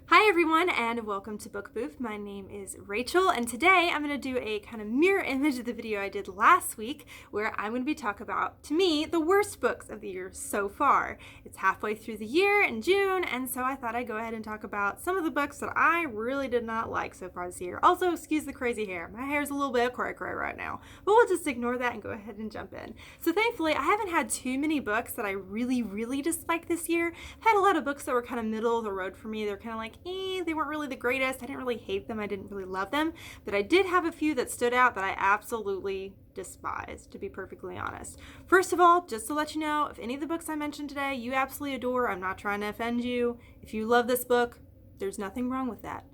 Hi everyone and welcome to Book Booth. My name is Rachel and today I'm going to do a kind of mirror image of the video I did last week where I'm going to be talking about, to me, the worst books of the year so far. It's halfway through the year in June, and so I thought I'd go ahead and talk about some of the books that I really did not like so far this year. Also, excuse the crazy hair. My hair is a little bit cray right now, but we'll just ignore that and go ahead and jump in. So thankfully I haven't had too many books that I really disliked this year. I've had a lot of books that were kind of middle of the road for me. They're kind of like, they weren't really the greatest. I didn't really hate them. I didn't really love them. But I did have a few that stood out that I absolutely despised, to be perfectly honest. First of all, just to let you know, if any of the books I mentioned today you absolutely adore, I'm not trying to offend you. If you love this book, there's nothing wrong with that.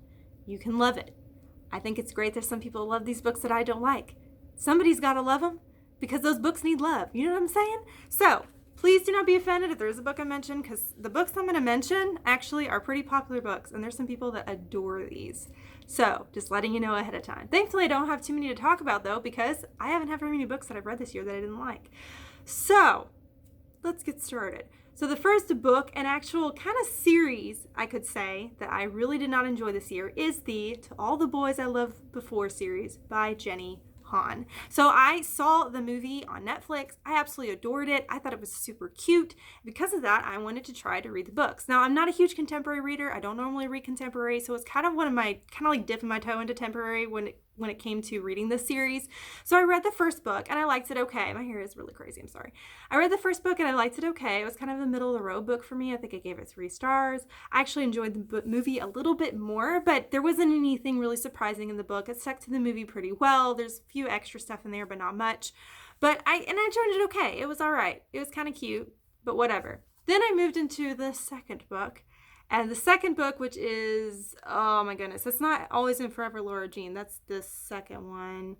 You can love it. I think it's great there's some people who love these books that I don't like. Somebody's got to love them because those books need love. You know what I'm saying? So, please do not be offended if there is a book I mentioned, because the books I'm going to mention actually are pretty popular books, and there's some people that adore these. So, just letting you know ahead of time. Thankfully, I don't have too many to talk about, though, because I haven't had very many books that I've read this year that I didn't like. So, let's get started. So, the first book, an actual kind of series, I could say, that I really did not enjoy this year is the To All the Boys I Loved Before series by Jenny Han. So I saw the movie on Netflix. I absolutely adored it. I thought it was super cute. Because of that, I wanted to try to read the books. Now, I'm not a huge contemporary reader. I don't normally read contemporary, so it's kind of one of my, kind of like dipping my toe into contemporary when it came to reading this series. So I read the first book and I liked it okay. My hair is really crazy, I'm sorry. I read the first book and I liked it okay. It was kind of a middle of the road book for me. I think I gave it 3 stars. I actually enjoyed the movie a little bit more, but there wasn't anything really surprising in the book. It stuck to the movie pretty well. There's a few extra stuff in there, but not much. But I enjoyed it okay. It was all right. It was kind of cute, but whatever. Then I moved into the second book. And the second book, which is, oh my goodness, that's not Always and Forever Laura Jean. That's the second one.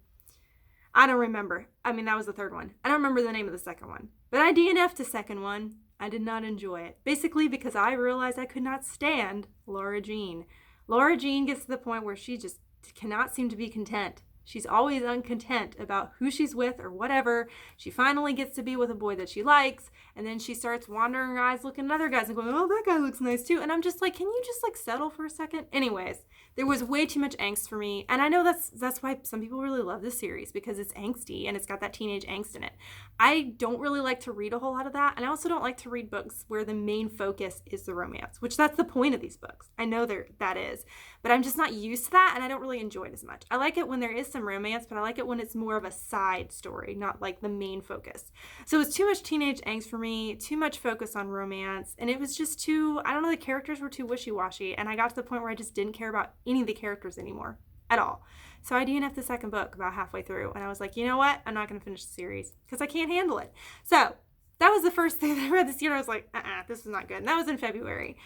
I don't remember. I mean, that was the third one. I don't remember the name of the second one. But I DNF'd the second one. I did not enjoy it. Basically because I realized I could not stand Laura Jean. Laura Jean gets to the point where she just cannot seem to be content. She's always uncontent about who she's with or whatever. She finally gets to be with a boy that she likes, and then she starts wandering her eyes looking at other guys and going, oh, that guy looks nice too. And I'm just like, can you just like settle for a second? Anyways, there was way too much angst for me. And I know that's why some people really love this series, because it's angsty and it's got that teenage angst in it. I don't really like to read a whole lot of that. And I also don't like to read books where the main focus is the romance, which that's the point of these books. I know that is, but I'm just not used to that. And I don't really enjoy it as much. I like it when there is some romance, but I like it when it's more of a side story, not like the main focus. So it was too much teenage angst for me, too much focus on romance, and it was just too, I don't know, the characters were too wishy-washy, and I got to the point where I just didn't care about any of the characters anymore at all. So I DNF'd the second book about halfway through, and I was like, you know what? I'm not going to finish the series because I can't handle it. So that was the first thing that I read this year. I was like, this is not good. And that was in February.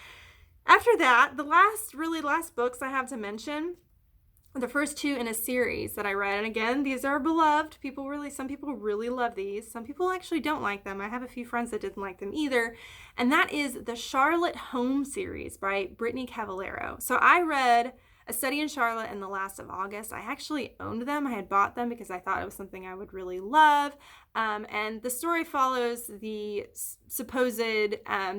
After that, the last books I have to mention, the first 2 in a series that I read. And again, these are beloved. Some people really love these. Some people actually don't like them. I have a few friends that didn't like them either. And that is the Charlotte Holmes series by Brittany Cavallaro. So I read A Study in Charlotte and The Last of August. I actually owned them. I had bought them because I thought it was something I would really love. And the story follows the supposed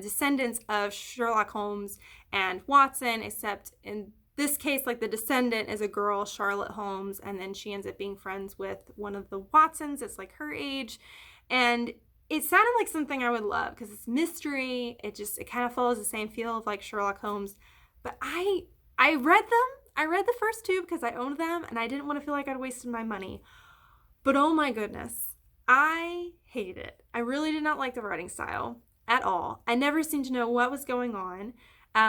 descendants of Sherlock Holmes and Watson, except in this case, like, the descendant is a girl, Charlotte Holmes, and then she ends up being friends with one of the Watsons. It's like her age. And it sounded like something I would love because it's mystery. It kind of follows the same feel of like Sherlock Holmes. But I read them. I read the first 2 because I owned them and I didn't want to feel like I'd wasted my money. But oh my goodness, I hated it. I really did not like the writing style at all. I never seemed to know what was going on.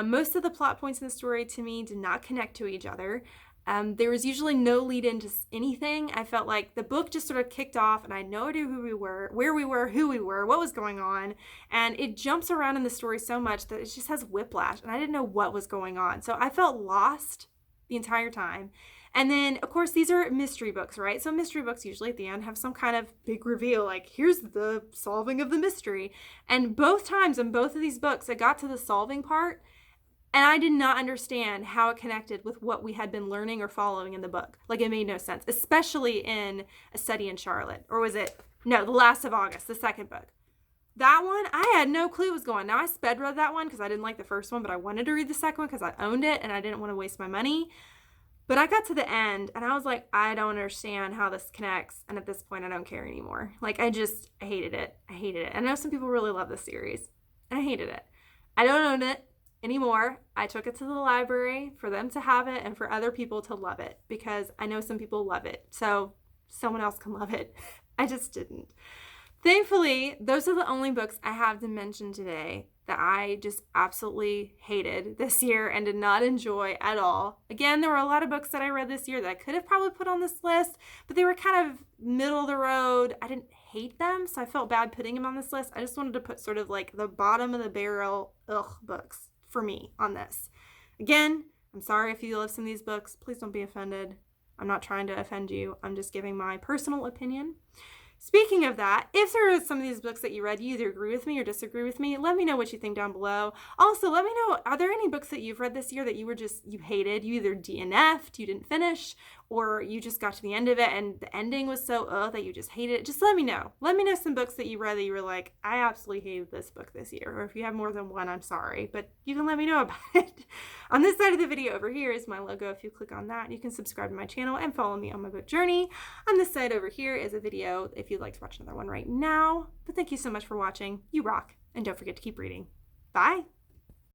Most of the plot points in the story to me did not connect to each other. There was usually no lead into anything. I felt like the book just sort of kicked off and I had no idea who we were, where we were, who we were, what was going on. And it jumps around in the story so much that it just has whiplash and I didn't know what was going on. So I felt lost the entire time. And then, of course, these are mystery books, right? So mystery books usually at the end have some kind of big reveal, like here's the solving of the mystery. And both times in both of these books, I got to the solving part and I did not understand how it connected with what we had been learning or following in the book. Like, it made no sense, especially in A Study in Charlotte. Or was it, no, The Last of August, the second book. That one, I had no clue what was going on. Now, I sped read that one because I didn't like the first one, but I wanted to read the second one because I owned it and I didn't want to waste my money. But I got to the end and I was like, I don't understand how this connects. And at this point, I don't care anymore. Like, I hated it. I hated it. I know some people really love this series. I hated it. I don't own it anymore. I took it to the library for them to have it and for other people to love it because I know some people love it. So someone else can love it. I just didn't. Thankfully, those are the only books I have to mention today that I just absolutely hated this year and did not enjoy at all. Again, there were a lot of books that I read this year that I could have probably put on this list, but they were kind of middle of the road. I didn't hate them, so I felt bad putting them on this list. I just wanted to put sort of like the bottom of the barrel books for me on this. Again, I'm sorry if you love some of these books. Please don't be offended. I'm not trying to offend you. I'm just giving my personal opinion. Speaking of that, if there are some of these books that you read, you either agree with me or disagree with me, let me know what you think down below. Also, let me know, are there any books that you've read this year that you hated? You either DNF'd, you didn't finish, or you just got to the end of it and the ending was so that you just hated it. Just let me know. Let me know some books that you read that you were like, I absolutely hated this book this year. Or if you have more than one, I'm sorry, but you can let me know about it. On this side of the video over here is my logo. If you click on that, you can subscribe to my channel and follow me on my book journey. On this side over here is a video if you'd like to watch another one right now. But thank you so much for watching. You rock. And don't forget to keep reading. Bye.